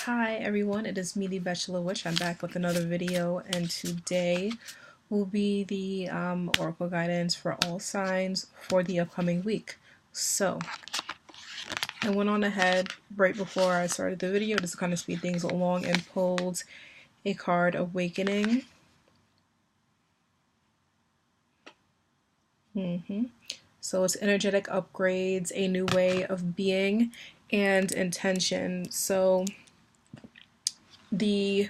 Hi everyone, it is me, TheBetulaWitch. I'm back with another video, and today will be the oracle guidance for all signs for the upcoming week. So, I went on ahead right before I started the video just to kind of speed things along and pulled a card, Awakening. So it's energetic upgrades, a new way of being, and intention. So the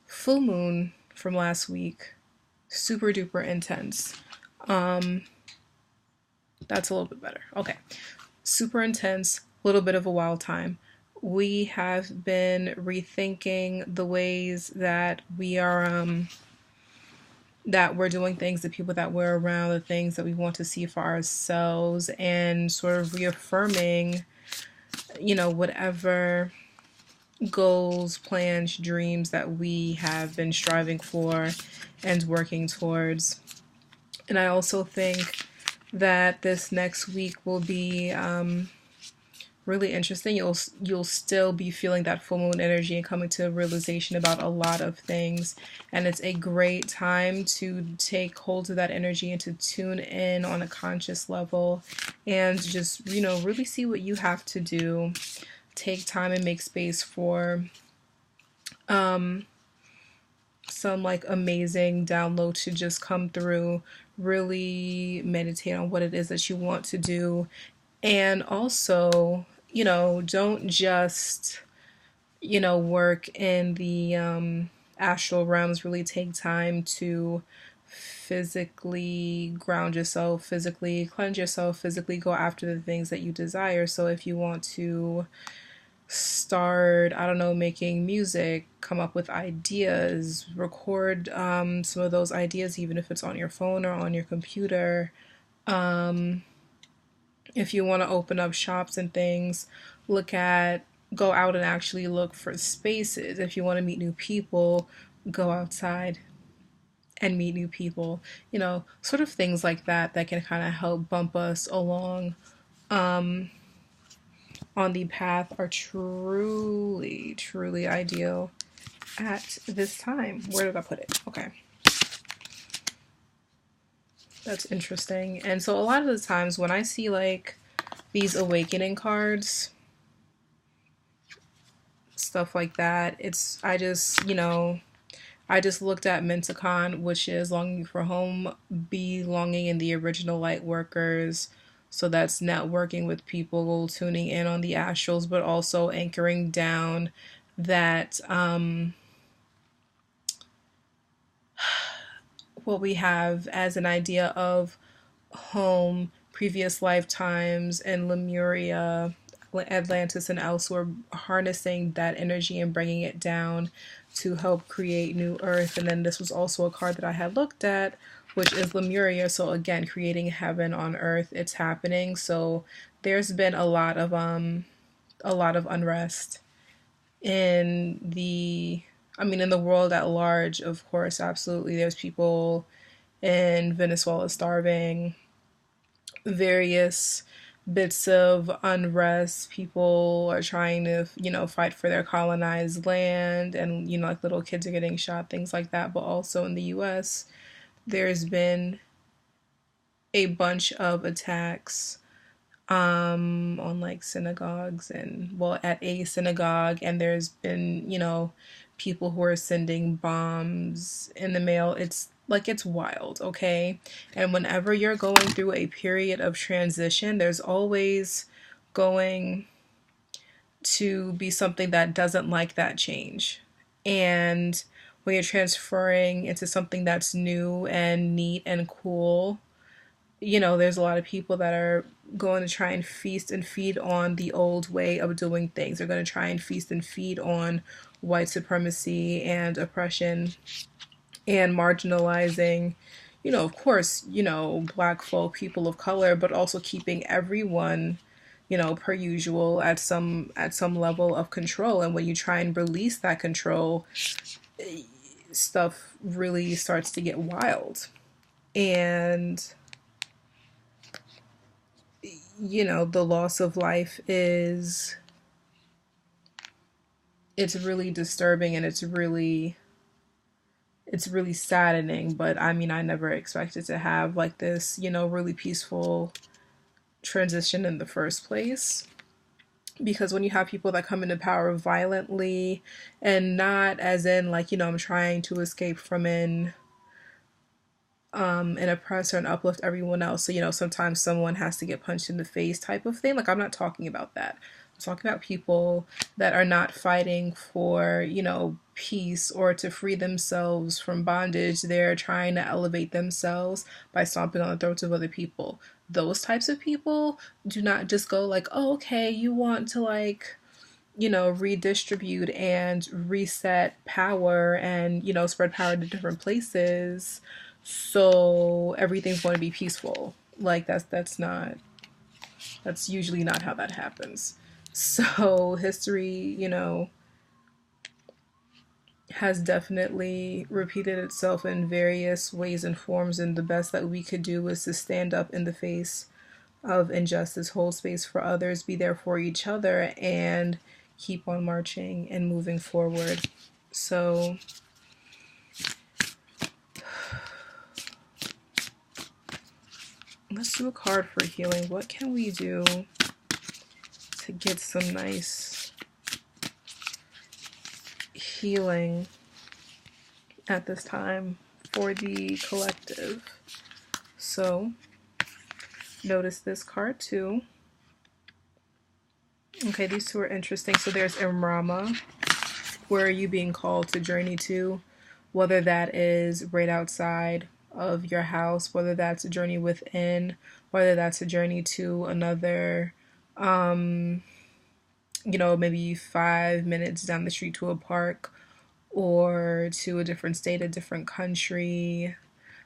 full moon from last week, super duper intense. That's a little bit better. Okay. Super intense, a little bit of a wild time. We have been rethinking the ways that we're doing things, the people that we're around, the things that we want to see for ourselves, and sort of reaffirming, whatever goals, plans, dreams that we have been striving for and working towards. And I also think that this next week will be really interesting. You'll still be feeling that full moon energy and coming to a realization about a lot of things, and it's a great time to take hold of that energy and to tune in on a conscious level and just really see what you have to do. Take time and make space for some like amazing download to just come through. Really meditate on what it is that you want to do, and also don't just work in the astral realms. Really take time to physically ground yourself, physically cleanse yourself, physically go after the things that you desire. So if you want to start, I don't know, making music, come up with ideas, record some of those ideas, even if it's on your phone or on your computer. If you want to open up shops and things, go out and actually look for spaces. If you want to meet new people, go outside and meet new people. Sort of things like that that can kind of help bump us along on the path are truly, truly ideal at this time. Where did I put it? Okay. That's interesting. And so a lot of the times when I see like these awakening cards, stuff like that, I just looked at Menticon, which is longing for home, belonging in the original light workers. So that's networking with people, tuning in on the astrals, but also anchoring down that what we have as an idea of home, previous lifetimes, and Lemuria, Atlantis, and elsewhere, harnessing that energy and bringing it down to help create new earth. And then this was also a card that I had looked at, which is Lemuria. So again, creating heaven on earth. It's happening. So there's been a lot of unrest in in the world at large. Of course, absolutely, there's people in Venezuela starving, various bits of unrest. People are trying to, fight for their colonized land, and, like little kids are getting shot, things like that. But also in the US, there's been a bunch of attacks on like synagogues, and well, at a synagogue, and there's been, people who are sending bombs in the mail. It's wild, okay? And whenever you're going through a period of transition, there's always going to be something that doesn't like that change. And when you're transferring into something that's new and neat and cool, there's a lot of people that are going to try and feast and feed on the old way of doing things. They're going to try and feast and feed on white supremacy and oppression and marginalizing, of course, black folk, people of color, but also keeping everyone, per usual at some level of control. And when you try and release that control, stuff really starts to get wild. And the loss of life is it's really disturbing, and it's really saddening. But I mean, I never expected to have like this, really peaceful transition in the first place. Because when you have people that come into power violently, and not as in like, I'm trying to escape from an oppressor and uplift everyone else. So, sometimes someone has to get punched in the face type of thing. Like, I'm not talking about that. I'm talking about people that are not fighting for, peace or to free themselves from bondage. They're trying to elevate themselves by stomping on the throats of other people. Those types of people do not just go like, oh, okay, you want to like, redistribute and reset power and, spread power to different places. So everything's going to be peaceful. Like that's usually not how that happens. So history, has definitely repeated itself in various ways and forms, and the best that we could do is to stand up in the face of injustice, hold space for others, be there for each other, and keep on marching and moving forward. So let's do a card for healing. What can we do to get some nice healing at this time for the collective? So notice this card too. Okay, these two are interesting. So there's Imrama. Where are you being called to journey to? Whether that is right outside of your house, whether that's a journey within, whether that's a journey to another, maybe 5 minutes down the street to a park, or to a different state, a different country,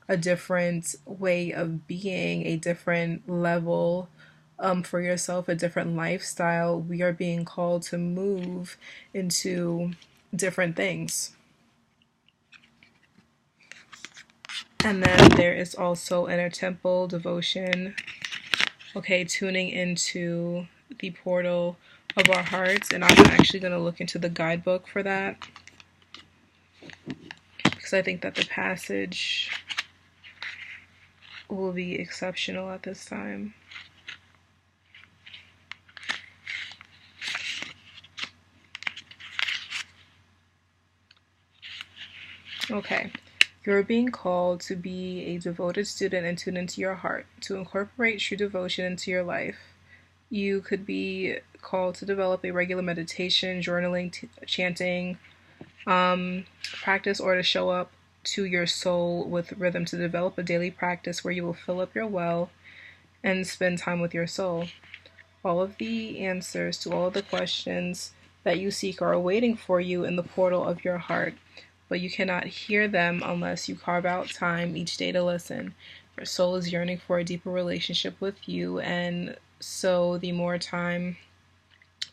a different way of being, a different level for yourself, a different lifestyle. We are being called to move into different things. And then there is also inner temple devotion. Okay, tuning into the portal of our hearts. And I'm actually going to look into the guidebook for that, because I think that the passage will be exceptional at this time. Okay. You're being called to be a devoted student and tune into your heart, to incorporate true devotion into your life. You could be called to develop a regular meditation, journaling, chanting, practice, or to show up to your soul with rhythm, to develop a daily practice where you will fill up your well and spend time with your soul. All of the answers to all of the questions that you seek are waiting for you in the portal of your heart, but you cannot hear them unless you carve out time each day to listen. Your soul is yearning for a deeper relationship with you, and so the more time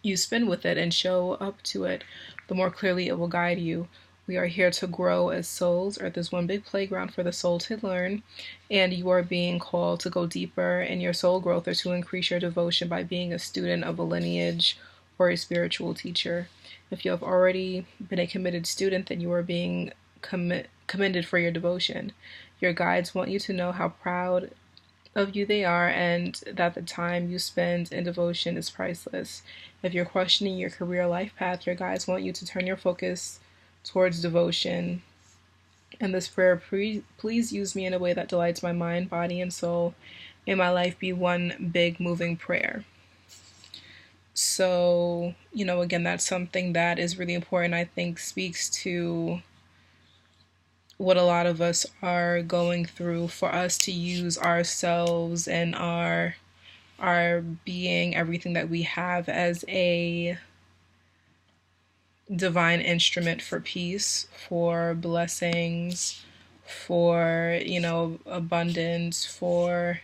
you spend with it and show up to it, the more clearly it will guide you. We are here to grow as souls. Earth is one big playground for the soul to learn, and you are being called to go deeper in your soul growth or to increase your devotion by being a student of a lineage or a spiritual teacher. If you have already been a committed student, then you are being commended for your devotion. Your guides want you to know how proud of you they are, and that the time you spend in devotion is priceless. If you're questioning your career life path, your guides want you to turn your focus towards devotion. And this prayer, please use me in a way that delights my mind, body, and soul. May my life be one big moving prayer. So, again, that's something that is really important. I think speaks to what a lot of us are going through, for us to use ourselves and our being, everything that we have, as a divine instrument for peace, for blessings, for, abundance, for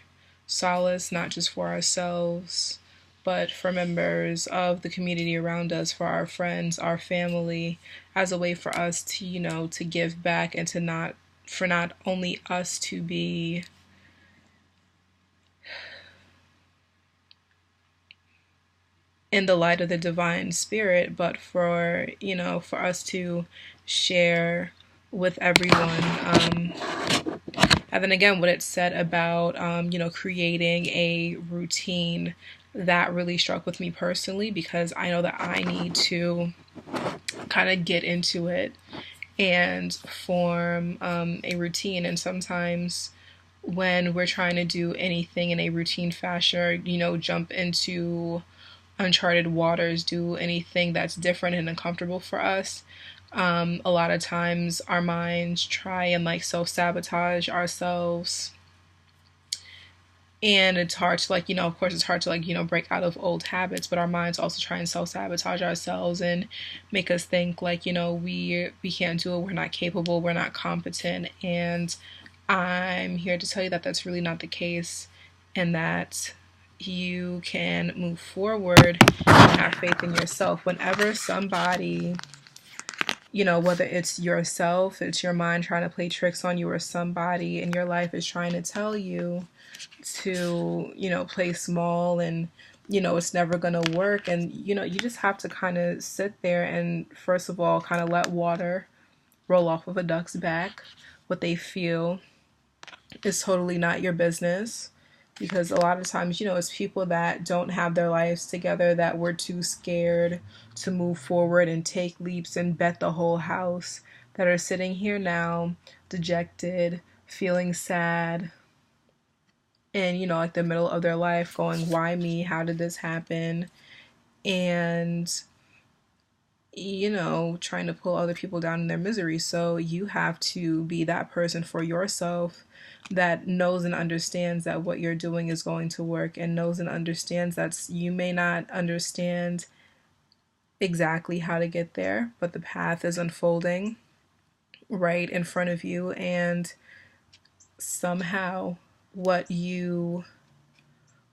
solace, not just for ourselves, but for members of the community around us, for our friends, our family, as a way for us to, to give back, and for not only us to be in the light of the divine spirit, but for, for us to share with everyone. And then again, what it said about, creating a routine, that really struck with me personally, because I know that I need to kind of get into it and form a routine. And sometimes when we're trying to do anything in a routine fashion, jump into uncharted waters, do anything that's different and uncomfortable for us, a lot of times our minds try and like self sabotage ourselves. And it's hard to like, of course it's hard to like, break out of old habits, but our minds also try and self sabotage ourselves and make us think like, we can't do it, we're not capable, we're not competent. And I'm here to tell you that that's really not the case, and that you can move forward and have faith in yourself. Whenever somebody, whether it's yourself, it's your mind trying to play tricks on you, or somebody in your life is trying to tell you to, play small and, it's never going to work. And, you just have to kind of sit there and, first of all, kind of let water roll off of a duck's back. What they feel is totally not your business, because a lot of times, it's people that don't have their lives together, that were too scared to move forward and take leaps and bet the whole house, that are sitting here now dejected, feeling sad, and, like the middle of their life going, why me? How did this happen? And, trying to pull other people down in their misery. So you have to be that person for yourself that knows and understands that what you're doing is going to work, and knows and understands that you may not understand exactly how to get there, but the path is unfolding right in front of you, and somehow what you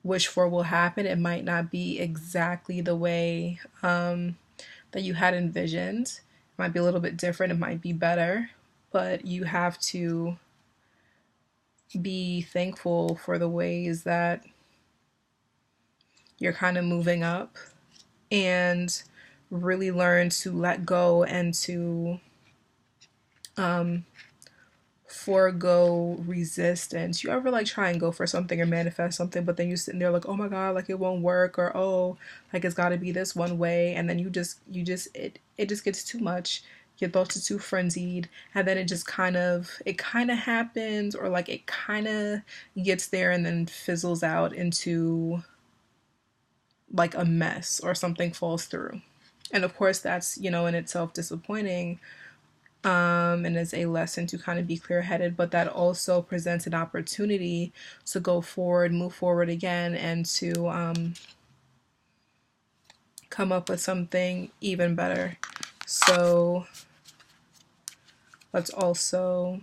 wish for will happen. It might not be exactly the way that you had envisioned. It might be a little bit different. It might be better, but you have to be thankful for the ways that you're kind of moving up, and really learn to let go and to forego resistance. You ever like try and go for something or manifest something, but then you sitting there like, oh my god, like it won't work, or oh, like it's got to be this one way, and then it just gets too much. Your thoughts are too frenzied, and then it kind of happens, or like it kind of gets there and then fizzles out into like a mess, or something falls through. And of course that's, in itself disappointing, and is a lesson to kind of be clear headed, but that also presents an opportunity to go forward, move forward again, and to come up with something even better. So let's also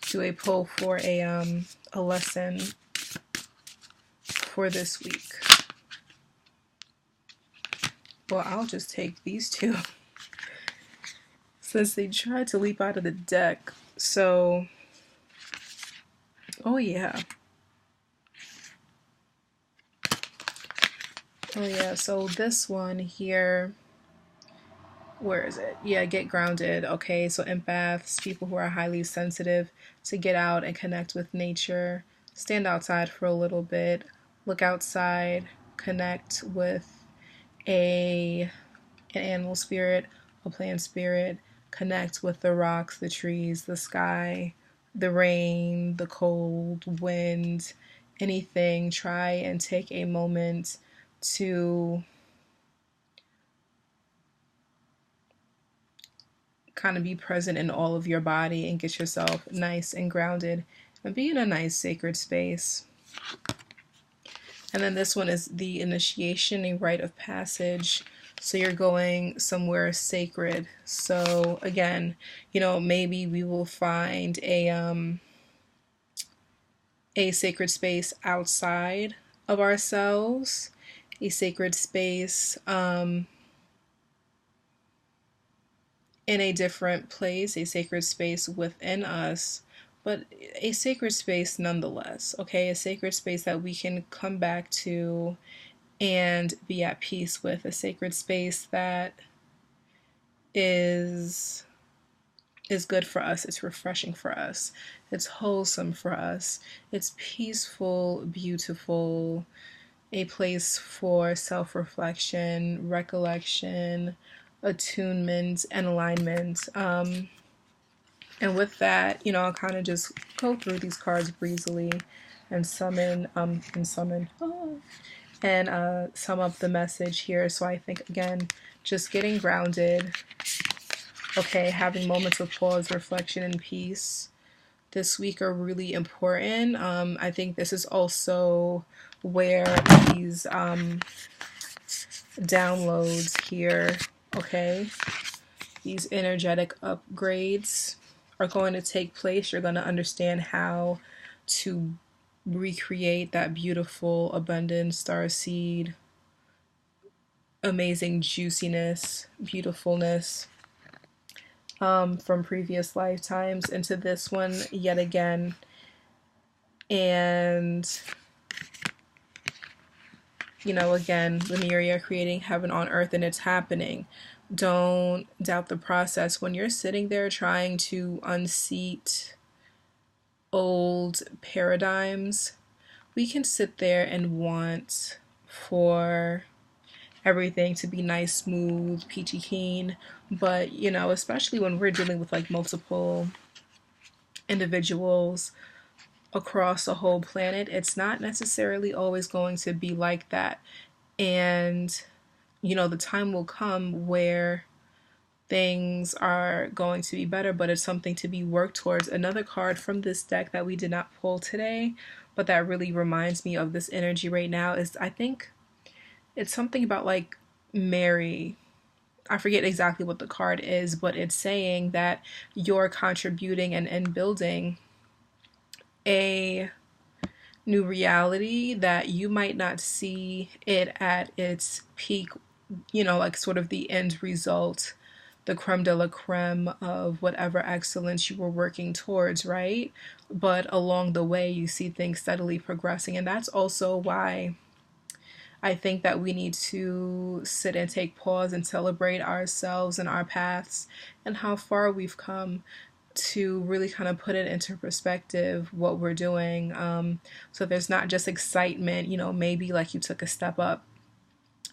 do a poll for a lesson for this week. Well, I'll just take these two since they tried to leap out of the deck. So, oh yeah. Oh yeah, so this one here, where is it? Yeah, get grounded. Okay, so empaths, people who are highly sensitive, to get out and connect with nature, stand outside for a little bit, look outside, connect with a an animal spirit, a plant spirit, connect with the rocks, the trees, the sky, the rain, the cold, wind, anything. Try and take a moment to kind of be present in all of your body and get yourself nice and grounded and be in a nice sacred space. And then this one is the initiation, a rite of passage. So you're going somewhere sacred. So again, maybe we will find a sacred space outside of ourselves, a sacred space in a different place, a sacred space within us, but a sacred space nonetheless, okay? A sacred space that we can come back to and be at peace with a sacred space that is is good for us, it's refreshing for us, it's wholesome for us, it's peaceful, beautiful, a place for self-reflection, recollection, attunement, and alignment. And with that, I'll kind of just go through these cards breezily and sum up the message here. So I think, again, just getting grounded, okay, having moments of pause, reflection, and peace this week are really important. I think this is also where these downloads here, okay, these energetic upgrades are going to take place. You're going to understand how to recreate that beautiful, abundant starseed, amazing juiciness, beautifulness from previous lifetimes into this one yet again. And, again, Lemuria creating heaven on earth, and it's happening. Don't doubt the process. When you're sitting there trying to unseat old paradigms, we can sit there and want for everything to be nice, smooth, peachy keen, but especially when we're dealing with like multiple individuals across a whole planet, it's not necessarily always going to be like that. And the time will come where things are going to be better, but it's something to be worked towards. Another card from this deck that we did not pull today, but that really reminds me of this energy right now, is I think it's something about like Mary. I forget exactly what the card is, but it's saying that you're contributing and building a new reality that you might not see it at its peak, like sort of the end result, the creme de la creme of whatever excellence you were working towards, right? But along the way, you see things steadily progressing. And that's also why I think that we need to sit and take pause and celebrate ourselves and our paths and how far we've come, to really kind of put it into perspective what we're doing. So there's not just excitement, maybe like you took a step up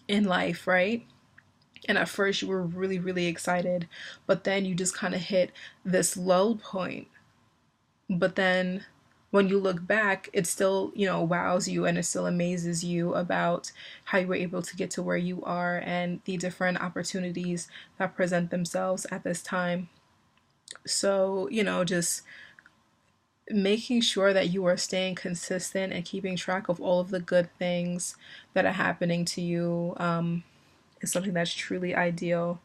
in life, right? And at first you were really, really excited, but then you just kind of hit this low point. But then when you look back, it still, wows you, and it still amazes you about how you were able to get to where you are and the different opportunities that present themselves at this time. So, just making sure that you are staying consistent and keeping track of all of the good things that are happening to you is something that's truly ideal.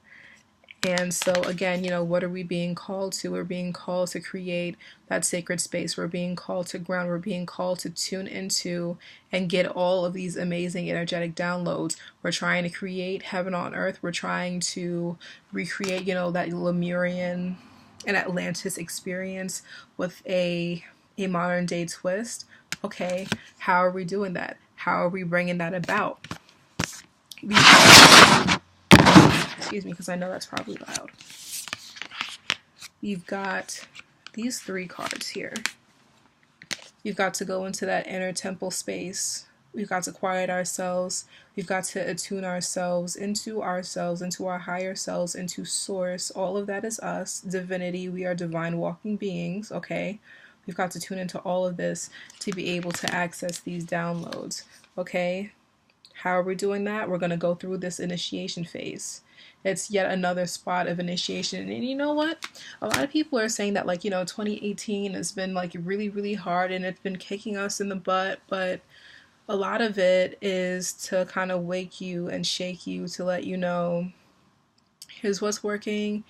And so again, what are we being called to? We're being called to create that sacred space. We're being called to ground. We're being called to tune into and get all of these amazing energetic downloads. We're trying to create heaven on earth. We're trying to recreate, that Lemurian and Atlantis experience with a modern day twist. Okay, how are we doing that? How are we bringing that about? Excuse me, because I know that's probably loud. You've got these 3 cards here. You've got to go into that inner temple space. We've got to quiet ourselves. We've got to attune ourselves, into our higher selves, into source. All of that is us, divinity. We are divine walking beings, okay? We've got to tune into all of this to be able to access these downloads, okay? How are we doing that? We're going to go through this initiation phase. It's yet another spot of initiation. And you know what? A lot of people are saying that 2018 has been really, really hard and it's been kicking us in the butt, but a lot of it is to kind of wake you and shake you to let you know, here's what's working,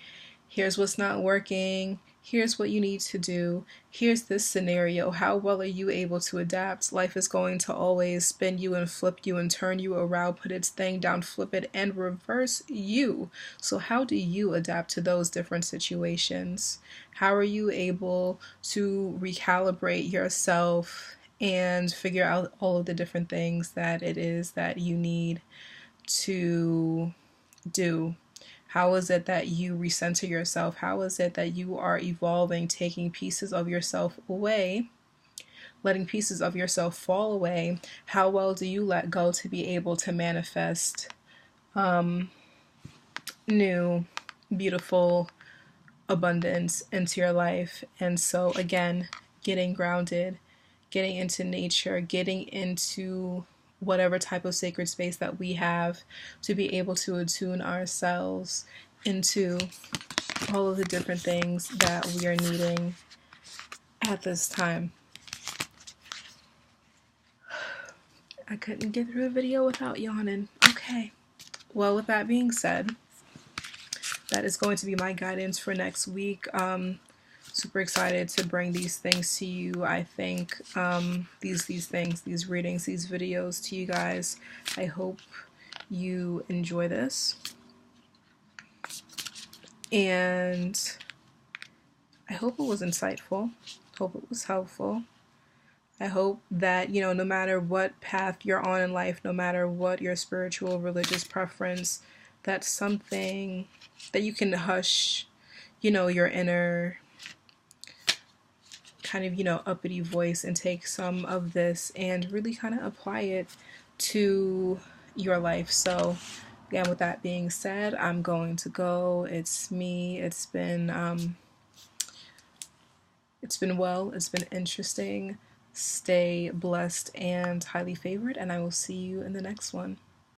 here's what's not working, here's what you need to do, here's this scenario, how well are you able to adapt? Life is going to always spin you and flip you and turn you around, put its thing down, flip it, and reverse you. So how do you adapt to those different situations? How are you able to recalibrate yourself and figure out all of the different things that it is that you need to do. How is it that you recenter yourself? How is it that you are evolving, taking pieces of yourself away, letting pieces of yourself fall away? How well do you let go to be able to manifest new, beautiful abundance into your life? And so, again, getting grounded, getting into nature, getting into whatever type of sacred space that we have to be able to attune ourselves into all of the different things that we are needing at this time. I couldn't get through the video without yawning. Okay. Well, with that being said, that is going to be my guidance for next week. Super excited to bring these things to you. I think these things, these readings, these videos to you guys. I hope you enjoy this, and I hope it was insightful. Hope it was helpful. I hope that, no matter what path you're on in life, no matter what your spiritual, religious preference, that's something that you can hush, your inner kind of, uppity voice and take some of this and really kind of apply it to your life. So, again, with that being said, I'm going to go. It's me. It's been well. It's been interesting. Stay blessed and highly favored, and I will see you in the next one.